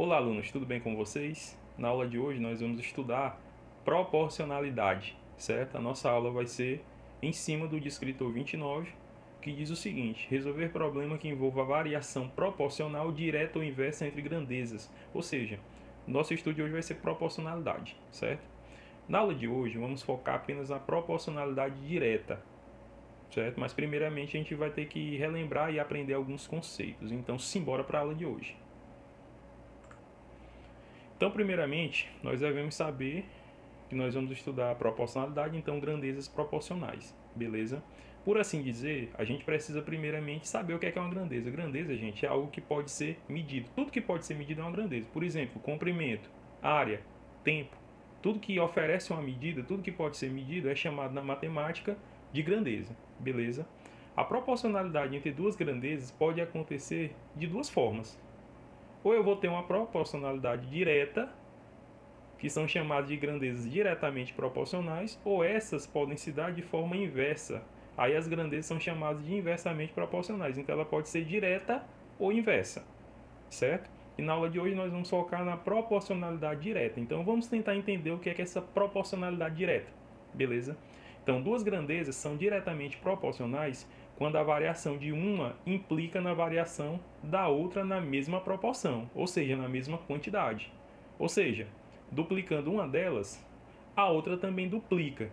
Olá, alunos, tudo bem com vocês? Na aula de hoje nós vamos estudar proporcionalidade, certo? A nossa aula vai ser em cima do descritor 29, que diz o seguinte: resolver problema que envolva variação proporcional direta ou inversa entre grandezas. Ou seja, nosso estudo de hoje vai ser proporcionalidade, certo? Na aula de hoje vamos focar apenas na proporcionalidade direta, certo? Mas primeiramente a gente vai ter que relembrar e aprender alguns conceitos. Então, simbora para a aula de hoje. Então, primeiramente, nós devemos saber que nós vamos estudar a proporcionalidade, então grandezas proporcionais, beleza? Por assim dizer, a gente precisa primeiramente saber o que é uma grandeza. Grandeza, gente, é algo que pode ser medido. Tudo que pode ser medido é uma grandeza. Por exemplo, comprimento, área, tempo. Tudo que oferece uma medida, tudo que pode ser medido é chamado na matemática de grandeza, beleza? A proporcionalidade entre duas grandezas pode acontecer de duas formas. Ou eu vou ter uma proporcionalidade direta, que são chamadas de grandezas diretamente proporcionais, ou essas podem se dar de forma inversa. Aí as grandezas são chamadas de inversamente proporcionais. Então ela pode ser direta ou inversa, certo? E na aula de hoje nós vamos focar na proporcionalidade direta. Então vamos tentar entender o que é essa proporcionalidade direta, beleza? Então duas grandezas são diretamente proporcionais quando a variação de uma implica na variação da outra na mesma proporção, ou seja, na mesma quantidade. Ou seja, duplicando uma delas, a outra também duplica.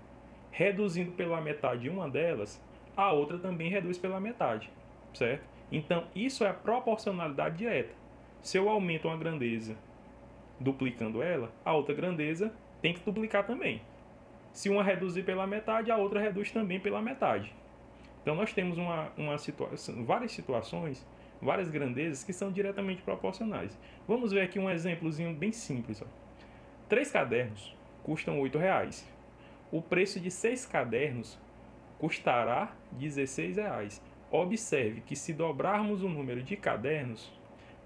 Reduzindo pela metade uma delas, a outra também reduz pela metade, certo? Então, isso é a proporcionalidade direta. Se eu aumento uma grandeza duplicando ela, a outra grandeza tem que duplicar também. Se uma reduzir pela metade, a outra reduz também pela metade. Então nós temos várias situações, várias grandezas que são diretamente proporcionais. Vamos ver aqui um exemplozinho bem simples. 3 cadernos custam R$8. O preço de 6 cadernos custará R$16. Observe que se dobrarmos o número de cadernos,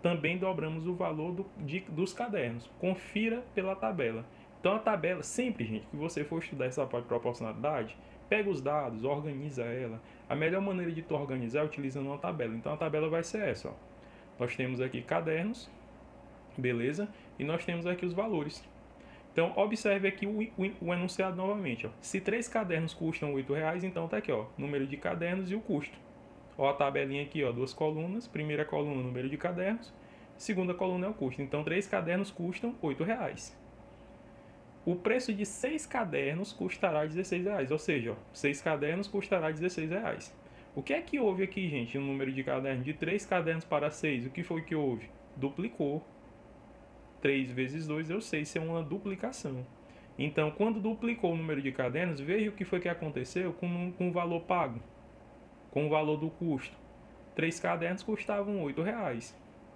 também dobramos o valor dos cadernos. Confira pela tabela. Então a tabela, sempre, gente, que você for estudar essa parte de proporcionalidade, pega os dados, organiza ela. A melhor maneira de tu organizar é utilizando uma tabela. Então a tabela vai ser essa, ó. Nós temos aqui cadernos, beleza? E nós temos aqui os valores. Então observe aqui o enunciado novamente, ó. Se 3 cadernos custam R$8, então tá aqui, ó, número de cadernos e o custo. Ó, a tabelinha aqui, ó, duas colunas. Primeira coluna, número de cadernos. Segunda coluna é o custo. Então 3 cadernos custam R$8. O preço de 6 cadernos custará R$16, ou seja, ó, 6 cadernos custará R$16. O que é que houve aqui, gente, no número de cadernos? De 3 cadernos para 6, o que foi que houve? Duplicou. 3 vezes 2 deu 6, isso é uma duplicação. Então, quando duplicou o número de cadernos, veja o que foi que aconteceu com o valor pago, com o valor do custo. 3 cadernos custavam R$8.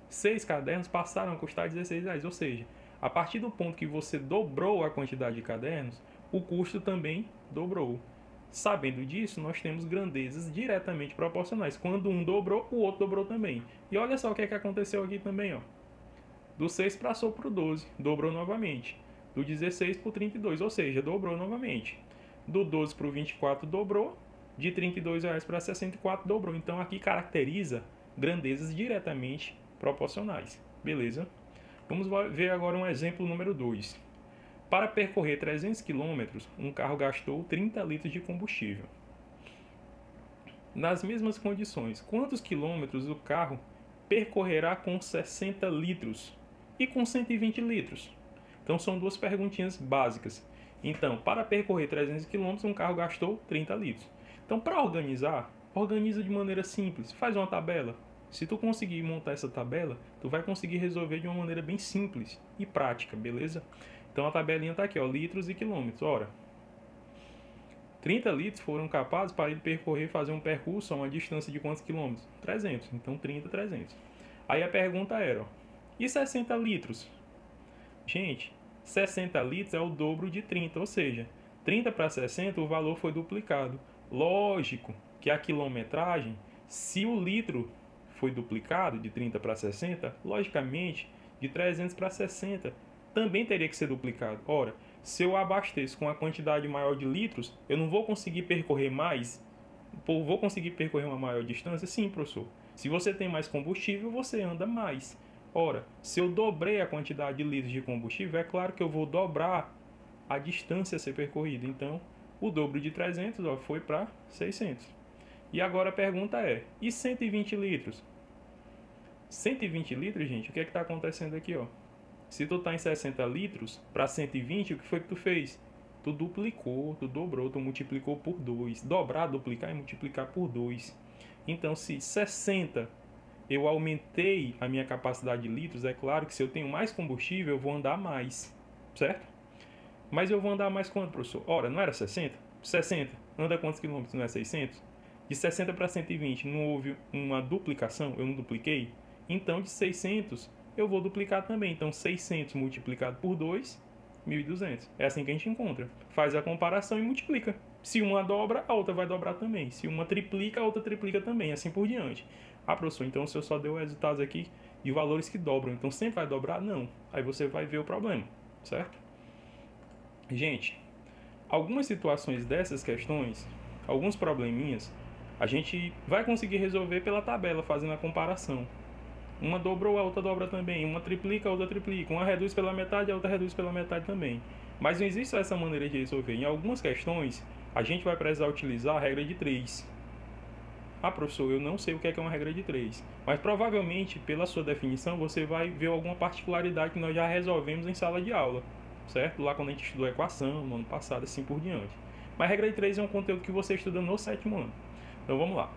6 cadernos passaram a custar R$16, ou seja, a partir do ponto que você dobrou a quantidade de cadernos, o custo também dobrou. Sabendo disso, nós temos grandezas diretamente proporcionais. Quando um dobrou, o outro dobrou também. E olha só o que aconteceu aqui também, ó. Do 6 passou para o 12, dobrou novamente. Do 16 para o 32, ou seja, dobrou novamente. Do 12 para o 24, dobrou. De R$32 para 64, dobrou. Então aqui caracteriza grandezas diretamente proporcionais. Beleza? Vamos ver agora um exemplo número 2. Para percorrer 300 km, um carro gastou 30 litros de combustível. Nas mesmas condições, quantos quilômetros o carro percorrerá com 60 litros e com 120 litros? Então são duas perguntinhas básicas. Então, para percorrer 300 km, um carro gastou 30 litros. Então, para organizar, organiza de maneira simples. Faz uma tabela. Se tu conseguir montar essa tabela, tu vai conseguir resolver de uma maneira bem simples e prática, beleza? Então a tabelinha está aqui, ó, litros e quilômetros. Ora, 30 litros foram capazes para ele percorrer, fazer um percurso a uma distância de quantos quilômetros? 300. Então 30, 300. Aí a pergunta era, ó, e 60 litros? Gente, 60 litros é o dobro de 30, ou seja, 30 para 60 o valor foi duplicado. Lógico que a quilometragem, se o litro foi duplicado de 30 para 60, logicamente, de 300 para 60 também teria que ser duplicado. Ora, se eu abasteço com a quantidade maior de litros, eu não vou conseguir percorrer mais? Vou conseguir percorrer uma maior distância? Sim, professor. Se você tem mais combustível, você anda mais. Ora, se eu dobrei a quantidade de litros de combustível, é claro que eu vou dobrar a distância a ser percorrida. Então, o dobro de 300 foi para 600. E agora a pergunta é, e 120 litros? 120 litros, gente, o que é que está acontecendo aqui? Se tu está em 60 litros, para 120, o que foi que tu fez? Tu duplicou, tu dobrou, tu multiplicou por 2. Dobrar, duplicar e multiplicar por 2. Então, se 60 eu aumentei a minha capacidade de litros, é claro que se eu tenho mais combustível, eu vou andar mais, certo? Mas eu vou andar mais quanto, professor? Ora, não era 60? 60. Anda quantos quilômetros? Não é 600? De 60 para 120 não houve uma duplicação? Eu não dupliquei? Então, de 600 eu vou duplicar também. Então, 600 multiplicado por 2, 1.200. É assim que a gente encontra. Faz a comparação e multiplica. Se uma dobra, a outra vai dobrar também. Se uma triplica, a outra triplica também. Assim por diante. Ah, professor, então o senhor só deu resultados aqui de valores que dobram. Então sempre vai dobrar? Não. Aí você vai ver o problema, certo? Gente, algumas situações dessas questões, alguns probleminhas, a gente vai conseguir resolver pela tabela, fazendo a comparação. Uma dobrou, a outra dobra também. Uma triplica, a outra triplica. Uma reduz pela metade, a outra reduz pela metade também. Mas não existe essa maneira de resolver. Em algumas questões, a gente vai precisar utilizar a regra de 3. Ah, professor, eu não sei o que é uma regra de 3. Mas provavelmente, pela sua definição, você vai ver alguma particularidade que nós já resolvemos em sala de aula, certo? Lá quando a gente estudou equação, no ano passado, assim por diante. Mas a regra de 3 é um conteúdo que você estuda no 7º ano. Então vamos lá.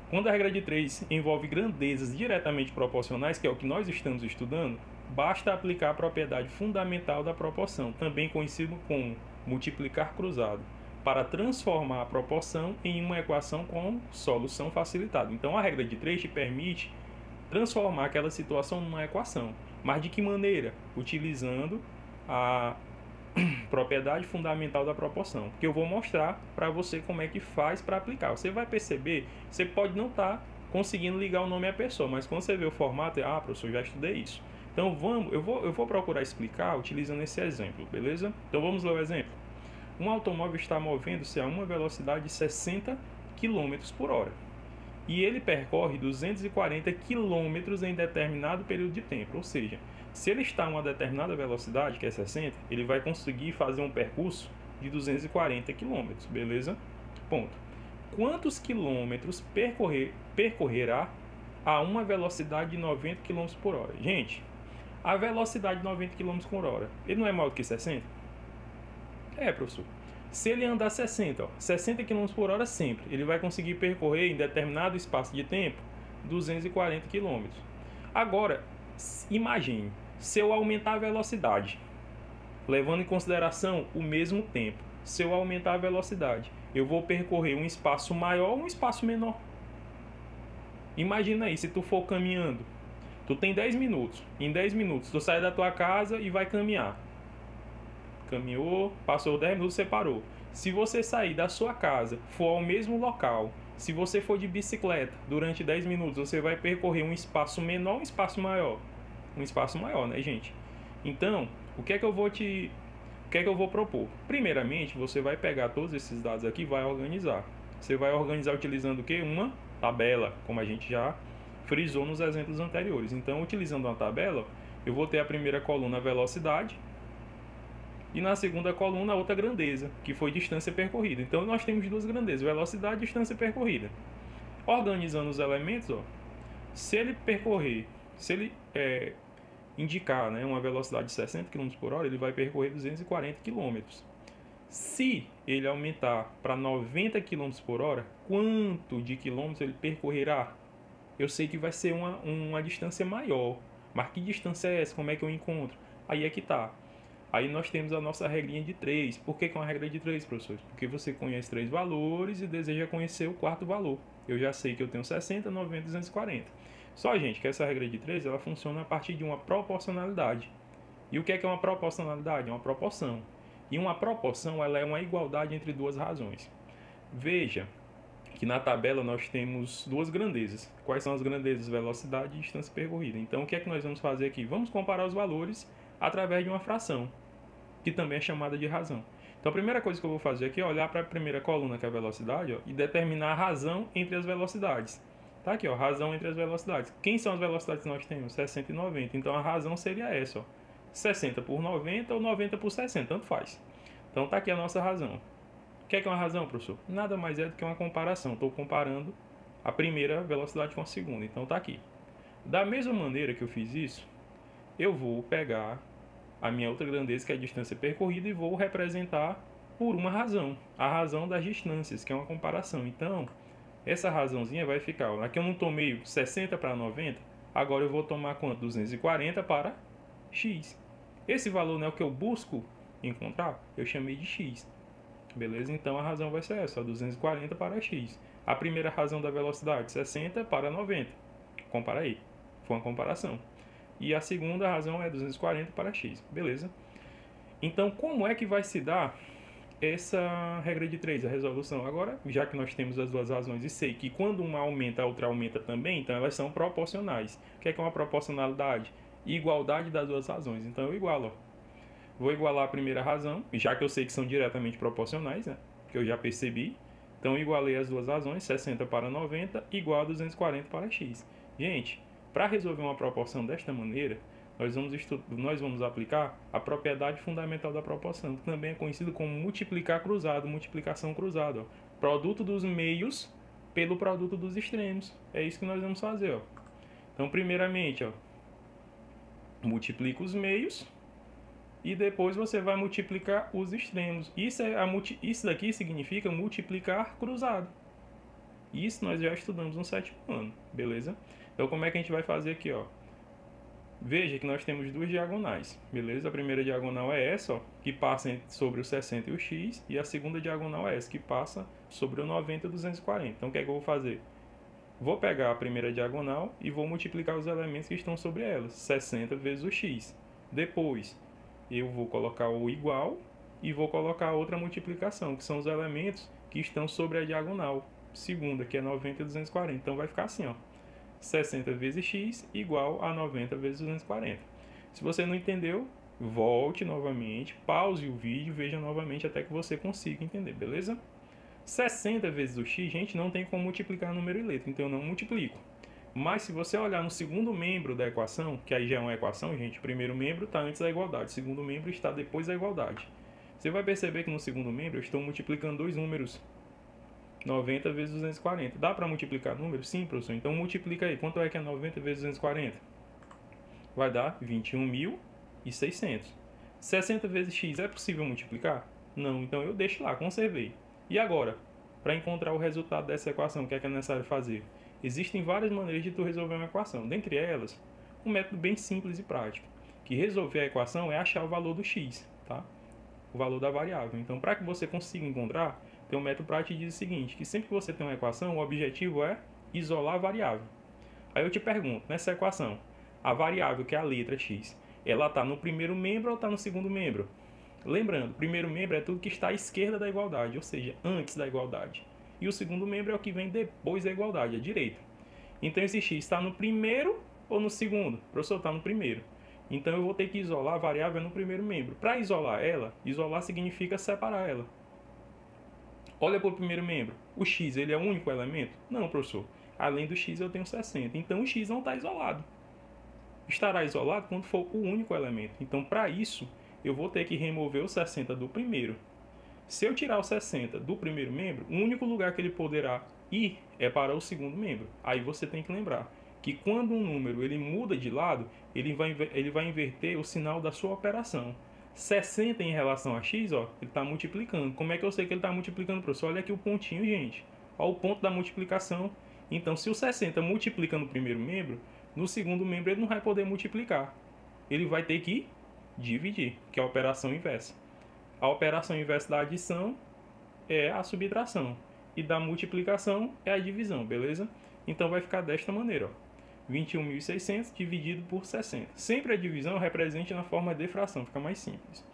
Quando a regra de 3 envolve grandezas diretamente proporcionais, que é o que nós estamos estudando, basta aplicar a propriedade fundamental da proporção, também conhecido como multiplicar cruzado, para transformar a proporção em uma equação com solução facilitada. Então a regra de 3 te permite transformar aquela situação numa equação. Mas de que maneira? Utilizando a propriedade fundamental da proporção, que eu vou mostrar para você como é que faz para aplicar. Você vai perceber, você pode não estar conseguindo ligar o nome à pessoa, mas quando você vê o formato, professor, já estudei isso. Então eu vou procurar explicar utilizando esse exemplo, beleza? Então vamos ler o exemplo. Um automóvel está movendo-se a uma velocidade de 60 km por hora e ele percorre 240 km em determinado período de tempo, ou seja, se ele está a uma determinada velocidade, que é 60, ele vai conseguir fazer um percurso de 240 km, beleza? Ponto. Quantos quilômetros percorrerá a uma velocidade de 90 km por hora? Gente, a velocidade de 90 km por hora, ele não é maior do que 60? É, professor. Se ele andar 60 km por hora sempre, ele vai conseguir percorrer em determinado espaço de tempo 240 km. Agora, imagine, se eu aumentar a velocidade, levando em consideração o mesmo tempo, se eu aumentar a velocidade, eu vou percorrer um espaço maior ou um espaço menor? Imagina aí, se tu for caminhando, tu tem 10 minutos, em 10 minutos tu sai da tua casa e vai caminhar. Caminhou, passou 10 minutos, você parou. Se você sair da sua casa, for ao mesmo local, se você for de bicicleta durante 10 minutos, você vai percorrer um espaço menor ou um espaço maior? Um espaço maior, né, gente? Então, o que é que eu vou propor? Primeiramente, você vai pegar todos esses dados aqui e vai organizar. Você vai organizar utilizando o quê? Uma tabela, como a gente já frisou nos exemplos anteriores. Então, utilizando uma tabela, eu vou ter a primeira coluna velocidade, e na segunda coluna, a outra grandeza, que foi distância percorrida. Então, nós temos duas grandezas, velocidade e distância percorrida. Organizando os elementos, se ele indicar, né, uma velocidade de 60 km por hora, ele vai percorrer 240 km. Se ele aumentar para 90 km por hora, quanto de quilômetros ele percorrerá? Eu sei que vai ser uma distância maior. Mas que distância é essa? Como é que eu encontro? Aí é que está. Aí nós temos a nossa regrinha de 3. Por que é uma regra de 3, professor? Porque você conhece 3 valores e deseja conhecer o quarto valor. Eu já sei que eu tenho 60, 90 e 240. Só, gente, que essa regra de 3 ela funciona a partir de uma proporcionalidade. E o que é uma proporcionalidade? É uma proporção. E uma proporção ela é uma igualdade entre duas razões. Veja que na tabela nós temos duas grandezas. Quais são as grandezas? Velocidade e distância percorrida. Então, o que é que nós vamos fazer aqui? Vamos comparar os valores através de uma fração, que também é chamada de razão. Então a primeira coisa que eu vou fazer aqui é olhar para a primeira coluna, que é a velocidade, e determinar a razão entre as velocidades. Tá aqui, ó, razão entre as velocidades. Quem são as velocidades que nós temos? 60 e 90. Então a razão seria essa, ó. 60 por 90 ou 90 por 60, tanto faz. Então tá aqui a nossa razão. O que é uma razão, professor? Nada mais é do que uma comparação. Estou comparando a primeira velocidade com a segunda. Então tá aqui. Da mesma maneira que eu fiz isso, eu vou pegar a minha outra grandeza, que é a distância percorrida, e vou representar por uma razão. A razão das distâncias, que é uma comparação. Então, essa razãozinha vai ficar, ó, aqui eu não tomei 60 para 90, agora eu vou tomar quanto? 240 para x. Esse valor não é o que eu busco encontrar, eu chamei de x. Beleza? Então a razão vai ser essa, 240 para x. A primeira razão da velocidade, 60 para 90. Compara aí. Foi uma comparação. E a segunda razão é 240 para x. Beleza? Então, como é que vai se dar essa regra de 3, a resolução? Agora, já que nós temos as duas razões e sei que quando uma aumenta, a outra aumenta também, então elas são proporcionais. O que é uma proporcionalidade? Igualdade das duas razões. Então eu igualo, ó. Vou igualar a primeira razão, já que eu sei que são diretamente proporcionais, né? Que eu já percebi. Então eu igualei as duas razões, 60 para 90 igual a 240 para x. Gente, para resolver uma proporção desta maneira, nós vamos aplicar a propriedade fundamental da proporção, que também é conhecido como multiplicar cruzado, multiplicação cruzada. Ó. Produto dos meios pelo produto dos extremos. É isso que nós vamos fazer. Ó. Então, primeiramente, ó, multiplica os meios e depois você vai multiplicar os extremos. Isso daqui significa multiplicar cruzado. Isso nós já estudamos no 7º ano, beleza? Então, como é que a gente vai fazer aqui, ó? Veja que nós temos duas diagonais, beleza? A primeira diagonal é essa, ó, que passa sobre o 60 e o x, e a segunda diagonal é essa, que passa sobre o 90 e o 240. Então, o que é que eu vou fazer? Vou pegar a primeira diagonal e vou multiplicar os elementos que estão sobre elas, 60 vezes o x. Depois, eu vou colocar o igual e vou colocar outra multiplicação, que são os elementos que estão sobre a diagonal segunda, que é 90 e 240. Então, vai ficar assim, ó. 60 vezes x igual a 90 vezes 240. Se você não entendeu, volte novamente, pause o vídeo, veja novamente até que você consiga entender, beleza? 60 vezes o x, gente, não tem como multiplicar número e letra, então eu não multiplico. Mas se você olhar no segundo membro da equação, que aí já é uma equação, gente, o primeiro membro está antes da igualdade, o segundo membro está depois da igualdade. Você vai perceber que no segundo membro eu estou multiplicando dois números. 90 vezes 240. Dá para multiplicar números? Sim, professor. Então multiplica aí. Quanto é que é 90 vezes 240? Vai dar 21.600. 60 vezes x é possível multiplicar? Não. Então eu deixo lá, conservei. E agora? Para encontrar o resultado dessa equação, o que é necessário fazer? Existem várias maneiras de tu resolver uma equação. Dentre elas, um método bem simples e prático. Que resolver a equação é achar o valor do x, tá? O valor da variável. Então, para que você consiga encontrar, tem um método prático que diz o seguinte, que sempre que você tem uma equação, o objetivo é isolar a variável. Aí eu te pergunto, nessa equação, a variável, que é a letra x, ela está no primeiro membro ou está no segundo membro? Lembrando, o primeiro membro é tudo que está à esquerda da igualdade, ou seja, antes da igualdade. E o segundo membro é o que vem depois da igualdade, à direita. Então esse x está no primeiro ou no segundo? Professor, está no primeiro. Então eu vou ter que isolar a variável no primeiro membro. Para isolar ela, isolar significa separar ela. Olha para o primeiro membro. O x, ele é o único elemento? Não, professor. Além do x, eu tenho 60. Então, o x não está isolado. Estará isolado quando for o único elemento. Então, para isso, eu vou ter que remover o 60 do primeiro. Se eu tirar o 60 do primeiro membro, o único lugar que ele poderá ir é para o segundo membro. Aí você tem que lembrar que quando um número ele muda de lado, ele vai inverter o sinal da sua operação. 60 em relação a x, ó, ele está multiplicando. Como é que eu sei que ele está multiplicando, professor? Olha aqui o pontinho, gente. Olha o ponto da multiplicação. Então, se o 60 multiplica no primeiro membro, no segundo membro ele não vai poder multiplicar. Ele vai ter que dividir, que é a operação inversa. A operação inversa da adição é a subtração. E da multiplicação é a divisão, beleza? Então, vai ficar desta maneira, ó. 21.600 dividido por 60. Sempre a divisão represente na forma de fração, fica mais simples.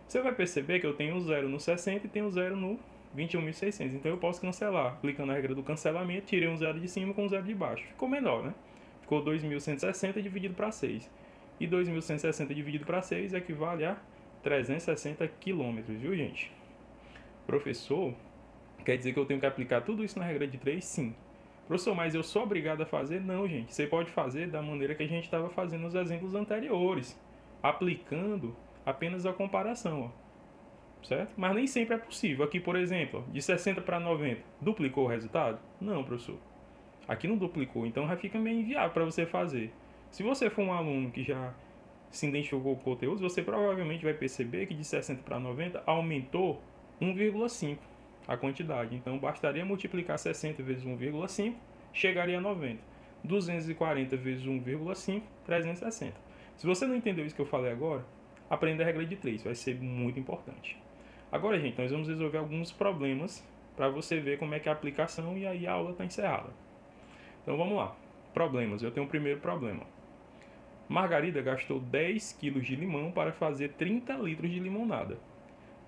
Você vai perceber que eu tenho 0 no 60 e tenho 0 no 21.600. Então eu posso cancelar. Aplicando a regra do cancelamento, tirei um 0 de cima com um 0 de baixo. Ficou menor, né? Ficou 2.160 dividido para 6. E 2.160 dividido para 6 equivale a 360 quilômetros, viu, gente? Professor, quer dizer que eu tenho que aplicar tudo isso na regra de 3? Sim. Professor, mas eu sou obrigado a fazer? Não, gente. Você pode fazer da maneira que a gente estava fazendo nos exemplos anteriores, aplicando apenas a comparação, ó, certo? Mas nem sempre é possível. Aqui, por exemplo, de 60 para 90, duplicou o resultado? Não, professor. Aqui não duplicou, então já fica meio inviável para você fazer. Se você for um aluno que já se identificou com o conteúdo, você provavelmente vai perceber que de 60 para 90 aumentou 1,5 a quantidade. Então bastaria multiplicar 60 vezes 1,5, chegaria a 90. 240 vezes 1,5, 360. Se você não entendeu isso que eu falei agora, aprenda a regra de 3, vai ser muito importante. Agora, gente, nós vamos resolver alguns problemas para você ver como é que é a aplicação e aí a aula está encerrada. Então vamos lá. Problemas. Eu tenho o primeiro problema. Margarida gastou 10 kg de limão para fazer 30 litros de limonada.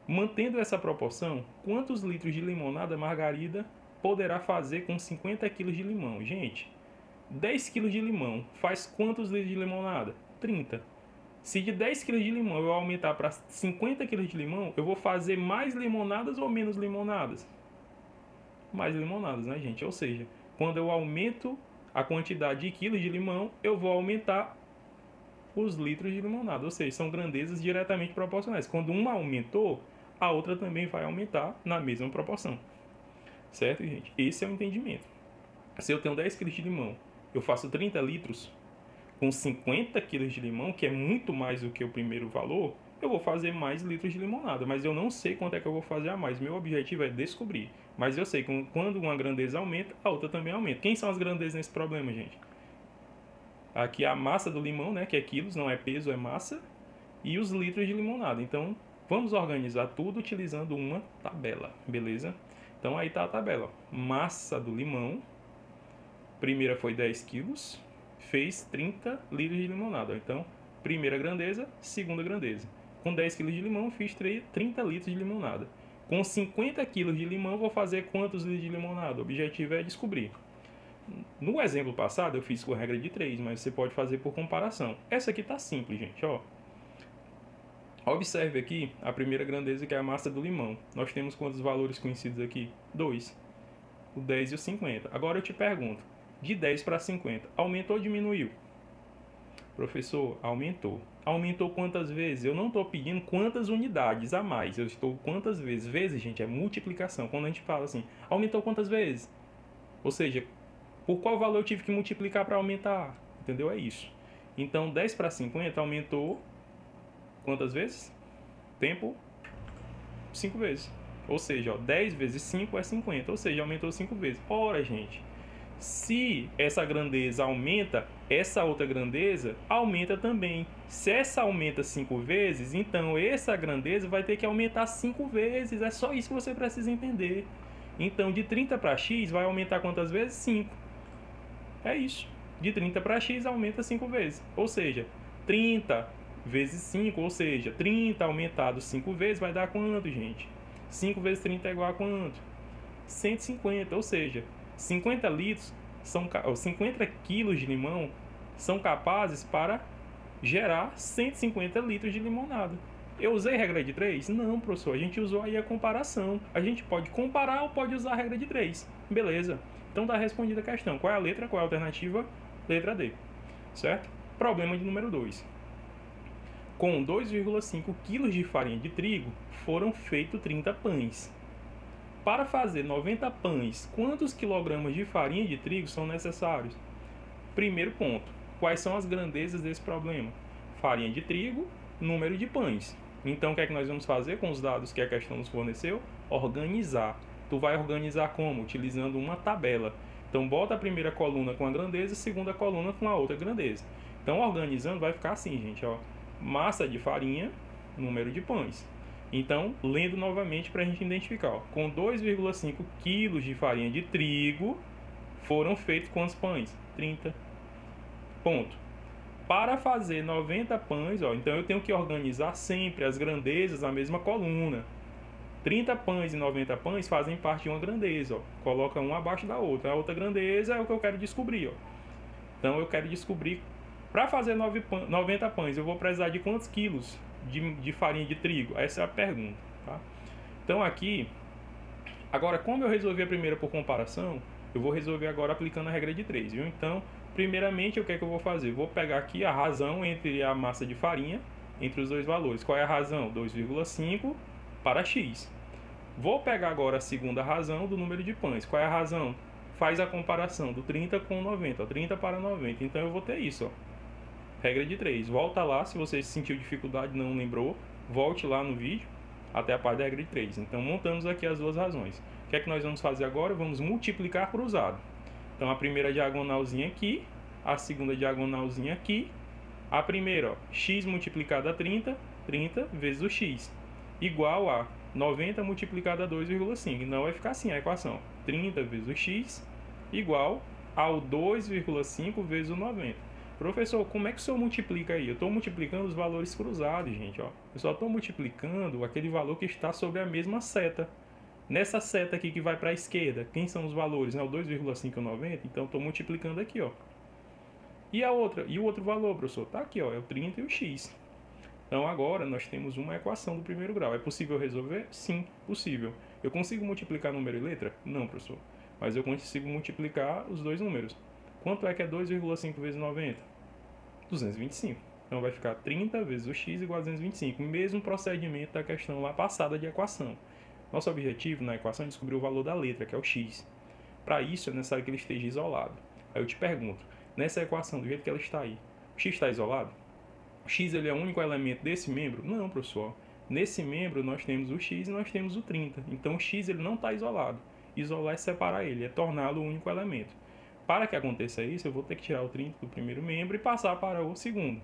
Mantendo essa proporção, quantos litros de limonada Margarida poderá fazer com 50 kg de limão? Gente, 10 kg de limão faz quantos litros de limonada? 30. Se de 10 kg de limão eu aumentar para 50 kg de limão, eu vou fazer mais limonadas ou menos limonadas? Mais limonadas, né, gente? Ou seja, quando eu aumento a quantidade de quilos de limão, eu vou aumentar os litros de limonada. Ou seja, são grandezas diretamente proporcionais. Quando uma aumentou, a outra também vai aumentar na mesma proporção. Certo, gente? Esse é o entendimento. Se eu tenho 10 kg de limão, eu faço 30 litros com 50 kg de limão, que é muito mais do que o primeiro valor, eu vou fazer mais litros de limonada, mas eu não sei quanto é que eu vou fazer a mais. Meu objetivo é descobrir. Mas eu sei que quando uma grandeza aumenta, a outra também aumenta. Quem são as grandezas nesse problema, gente? Aqui a massa do limão, né, que é quilos, não é peso, é massa, e os litros de limonada. Então, vamos organizar tudo utilizando uma tabela, beleza? Então, aí está a tabela. Massa do limão, primeira foi 10 quilos, fez 30 litros de limonada. Então, primeira grandeza, segunda grandeza. Com 10 kg de limão, fiz 30 litros de limonada. Com 50 kg de limão, vou fazer quantos litros de limonada? O objetivo é descobrir. No exemplo passado, eu fiz com a regra de 3, mas você pode fazer por comparação. Essa aqui está simples, gente. Ó. Observe aqui a primeira grandeza, que é a massa do limão. Nós temos quantos valores conhecidos aqui? 2. O 10 e o 50. Agora eu te pergunto, de 10 para 50, aumentou ou diminuiu? Professor, aumentou. Aumentou quantas vezes? Eu não estou pedindo quantas unidades a mais. Eu estou quantas vezes. Vezes, gente, é multiplicação. Quando a gente fala assim, aumentou quantas vezes? Ou seja, por qual valor eu tive que multiplicar para aumentar? Entendeu? É isso. Então, 10 para 50 aumentou quantas vezes? Tempo 5 vezes. Ou seja, ó, 10 vezes 5 é 50. Ou seja, aumentou 5 vezes. Ora, gente, se essa grandeza aumenta, essa outra grandeza aumenta também. Se essa aumenta 5 vezes, então essa grandeza vai ter que aumentar 5 vezes. É só isso que você precisa entender. Então, de 30 para x vai aumentar quantas vezes? 5. É isso. De 30 para x aumenta 5 vezes. Ou seja, 30 vezes 5, ou seja, 30 aumentado 5 vezes vai dar quanto, gente? 5 vezes 30 é igual a quanto? 150, ou seja, 50 litros, 50 quilos de limão são capazes para gerar 150 litros de limonada. Eu usei regra de 3? Não, professor, a gente usou aí a comparação. A gente pode comparar ou pode usar a regra de 3. Beleza. Então está respondida a questão. Qual é a letra? Qual é a alternativa? Letra D. Certo? Problema de número 2. Com 2,5 kg de farinha de trigo, foram feitos 30 pães. Para fazer 90 pães, quantos quilogramas de farinha de trigo são necessários? Primeiro ponto. Quais são as grandezas desse problema? Farinha de trigo, número de pães. Então, o que é que nós vamos fazer com os dados que a questão nos forneceu? Organizar. Tu vai organizar como? Utilizando uma tabela. Então, bota a primeira coluna com a grandeza e a segunda coluna com a outra grandeza. Então, organizando, vai ficar assim, gente. Ó. Massa de farinha, número de pães. Então, lendo novamente para a gente identificar. Ó. Com 2,5 kg de farinha de trigo, foram feitos quantos pães? 30. Ponto. Para fazer 90 pães, ó, então eu tenho que organizar sempre as grandezas na mesma coluna. 30 pães e 90 pães fazem parte de uma grandeza. Ó. Coloca uma abaixo da outra. A outra grandeza é o que eu quero descobrir. Ó. Então eu quero descobrir, para fazer 90 pães, eu vou precisar de quantos quilos de farinha de trigo? Essa é a pergunta. Tá? Então aqui Agora, como eu resolvi a primeira por comparação, eu vou resolver agora aplicando a regra de 3, viu? Então, primeiramente, o que é que eu vou fazer? Vou pegar aqui a razão entre a massa de farinha, entre os dois valores. Qual é a razão? 2,5 para x. Vou pegar agora a segunda razão do número de pães. Qual é a razão? Faz a comparação do 30 com 90, ó, 30 para 90. Então eu vou ter isso, ó. Regra de 3. Volta lá, se você sentiu dificuldade e não lembrou, volte lá no vídeo até a parte da regra de 3. Então montamos aqui as duas razões. O que é que nós vamos fazer agora? Vamos multiplicar cruzado. Então a primeira diagonalzinha aqui, a segunda diagonalzinha aqui. A primeira, ó, x multiplicado a 30, 30 vezes o x, igual a 90 multiplicado a 2,5. Então vai ficar assim a equação. 30 vezes o x igual ao 2,5 vezes o 90. Professor, como é que o senhor multiplica aí? Eu estou multiplicando os valores cruzados, gente. Ó. Eu só estou multiplicando aquele valor que está sobre a mesma seta. Nessa seta aqui que vai para a esquerda, quem são os valores? Né? O 2,5 e o 90. Então estou multiplicando aqui, ó. E a outra? E o outro valor, professor? Está aqui, ó. É o 30 e o x. Então agora nós temos uma equação do primeiro grau. É possível resolver? Sim, possível. Eu consigo multiplicar número e letra? Não, professor. Mas eu consigo multiplicar os dois números. Quanto é que é 2,5 vezes 90? 225. Então vai ficar 30 vezes o x igual a 225. Mesmo procedimento da questão lá passada de equação. Nosso objetivo na equação é descobrir o valor da letra, que é o x. Para isso é necessário que ele esteja isolado. Aí eu te pergunto, nessa equação, do jeito que ela está aí, o x está isolado? O x ele é o único elemento desse membro? Não, professor. Nesse membro nós temos o x e nós temos o 30. Então o x ele não está isolado. Isolar é separar ele, é torná-lo o único elemento. Para que aconteça isso, eu vou ter que tirar o 30 do primeiro membro e passar para o segundo.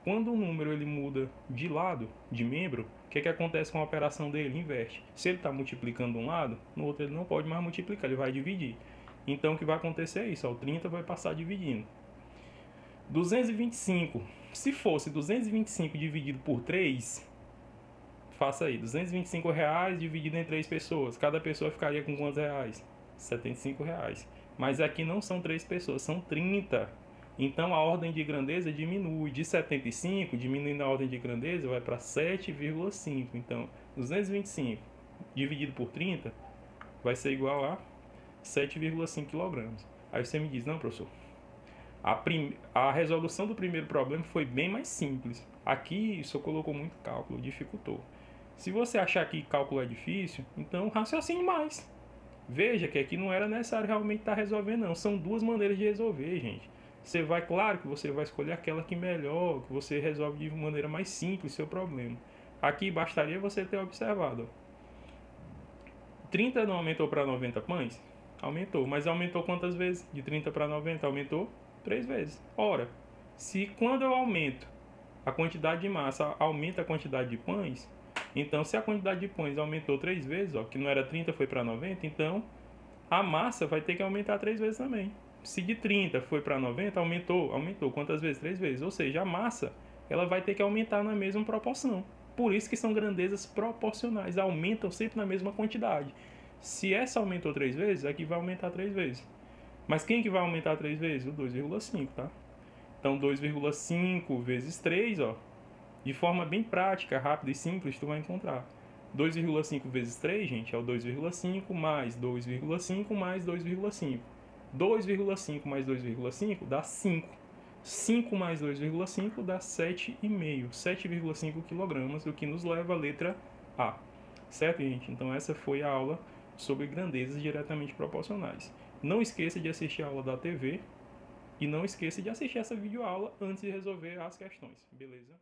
Quando o número ele muda de lado, de membro, o que acontece com a operação dele? Inverte. Se ele está multiplicando um lado, no outro ele não pode mais multiplicar, ele vai dividir. Então o que vai acontecer é isso, ó, o 30 vai passar dividindo. 225, se fosse 225 dividido por 3, faça aí, 225 reais dividido em 3 pessoas, cada pessoa ficaria com quantos reais? 75 reais. Mas aqui não são 3 pessoas, são 30. Então a ordem de grandeza diminui. De 75, diminuindo a ordem de grandeza, vai para 7,5. Então 225 dividido por 30 vai ser igual a 7,5 kg. Aí você me diz, não, professor, a resolução do primeiro problema foi bem mais simples. Aqui o senhor colocou muito cálculo, dificultou. Se você achar que cálculo é difícil, então raciocine mais. Veja que aqui não era necessário realmente estar resolvendo, não. São duas maneiras de resolver, gente. Você vai, claro que você vai escolher aquela que melhor, que você resolve de maneira mais simples o seu problema. Aqui bastaria você ter observado. 30 não aumentou para 90 pães? Aumentou. Mas aumentou quantas vezes? De 30 para 90 aumentou 3 vezes. Ora, se quando eu aumento a quantidade de massa, aumenta a quantidade de pães, então se a quantidade de pães aumentou 3 vezes, ó, que não era 30 foi para 90, então a massa vai ter que aumentar 3 vezes também. Se de 30 foi para 90, aumentou quantas vezes? 3 vezes. Ou seja, a massa ela vai ter que aumentar na mesma proporção. Por isso que são grandezas proporcionais, aumentam sempre na mesma quantidade. Se essa aumentou 3 vezes, aqui vai aumentar 3 vezes. Mas quem que vai aumentar 3 vezes? O 2,5, tá? Então 2,5 vezes 3, ó, de forma bem prática, rápida e simples, tu vai encontrar. 2,5 vezes 3, gente, é o 2,5 mais 2,5 mais 2,5. 2,5 mais 2,5 dá 5. 5 mais 2,5 dá 7,5. 7,5 kg, o que nos leva à letra A. Certo, gente? Então essa foi a aula sobre grandezas diretamente proporcionais. Não esqueça de assistir a aula da TV e não esqueça de assistir essa videoaula antes de resolver as questões, beleza?